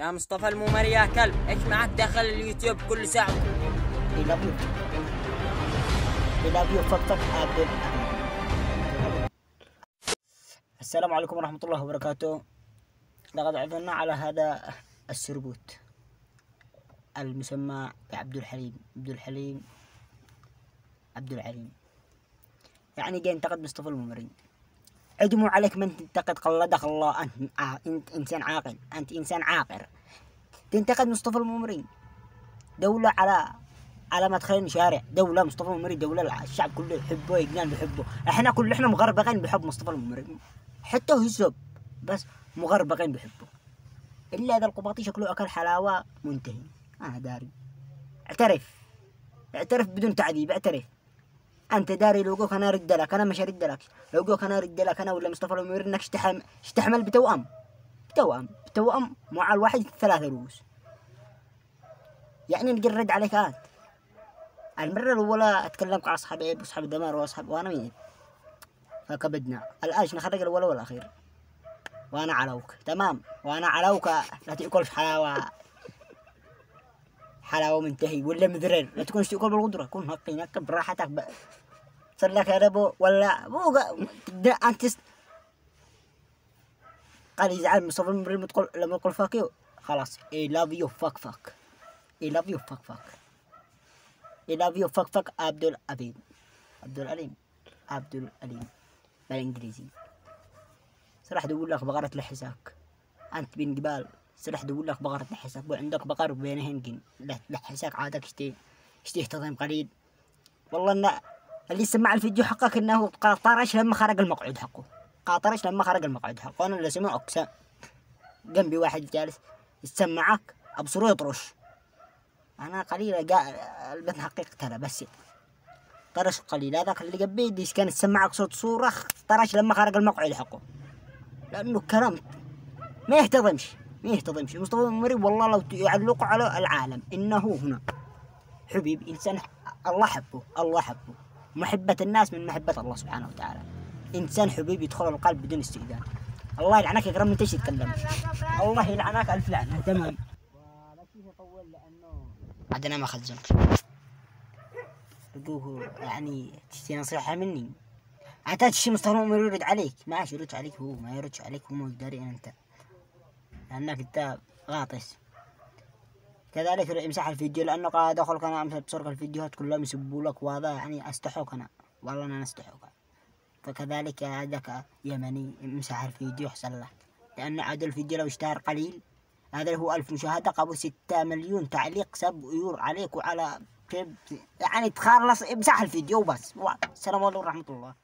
يا مصطفى الممري يا كلب، ايش معك داخل اليوتيوب كل ساعة؟ بلافيو فقط عبد. السلام عليكم ورحمة الله وبركاته. لقد عثرنا على هذا السربوت المسمى بعبد الحليم. عبد العليم يعني جاي ينتقد مصطفى الممري. عدموا عليك من تنتقد، قلدك الله. انت انسان عاقل، انت انسان عاقر تنتقد مصطفى الممري. دولة على مدخلين شارع، دولة مصطفى الممري، دولة الشعب كله يحبه، يجنان بيحبه. احنا مغربقين بحب مصطفى الممري، حتى هو يسب بس مغربقين بحبه. الا هذا القباطي شكله اكل حلاوة منتهي. انا داري. اعترف بدون تعذيب، اعترف. انت داري لو جوك انا ارد لك، انا مش ارد لك. لو جوك انا ارد لك انا ولا مصطفى الممري انك اشتحمل بتوأم مع الواحد 3 رؤوس. يعني نجرد عليك انت. المرة الأولى أتكلمك على أصحابي وأصحاب الدمار وأنا مين، فكبدنا. الآن نخرج الأولى والأخير، وأنا علوك تمام، وأنا علوك. لا تأكلش حلاوة منتهي ولا مذرر، لا تكونش تأكل بالقدرة، كون هقينك براحتك بقى. صار لك يا ربو ولا أنت قال يزعل مصطفى الممري لما يقول فاك خلاص. I love you fuck. I love you fuck. I love you fuck عبد العليم بالإنجليزي. سرح تقول لك بقرة لحسك أنت بين جبال. سرح تقول لك بقرة لحسك وعندك بقر بينهن جن لحسك عادك اشتيه تضيم قليل. والله إن اللي سمع الفيديو حقك إنه قاطرش لما خرج المقعد حقه. أنا اللي سمعك جنبي واحد جالس يسمعك أبصره يطرش. أنا قليل البث حقيقة ترى بس طرش قليل. هذاك اللي جنبي ديش كان يسمعك صوت صورة طرش لما خرج المقعد حقه، لأنه كلام ما يهتضمش. مصطفى الممري والله لو يعلق على العالم إنه هنا حبيب إنسان. الله حبه. محبة الناس من محبة الله سبحانه وتعالى. إنسان حبيب يدخل القلب بدون استئذان. الله يلعنك يا كرم من تيجي تتكلم. الله يلعنك ألف لعنة. تمام. عاد أنا ما خزنك. رجوه يعني تشتي نصيحة مني. عتاد شي مصطفى الممري يرد عليك، ماشي يرد عليك، هو ما يردش عليك، هو مش داري أنت لأنك أنت غاطس. كذلك امسح الفيديو لأنه قاعد أدخل أنا بسرق الفيديوهات كلهم يسبوا لك، وهذا يعني أستحوك أنا، والله أنا أستحوك. فكذلك هذاك يمني امسح الفيديو أحسن لك، لأن عاد الفيديو لو اشتهر قليل هذا هو 1000 مشاهدة قبل 6 مليون تعليق سب ويور عليك وعلى يعني تخلص. امسح الفيديو بس. السلام عليكم ورحمة الله.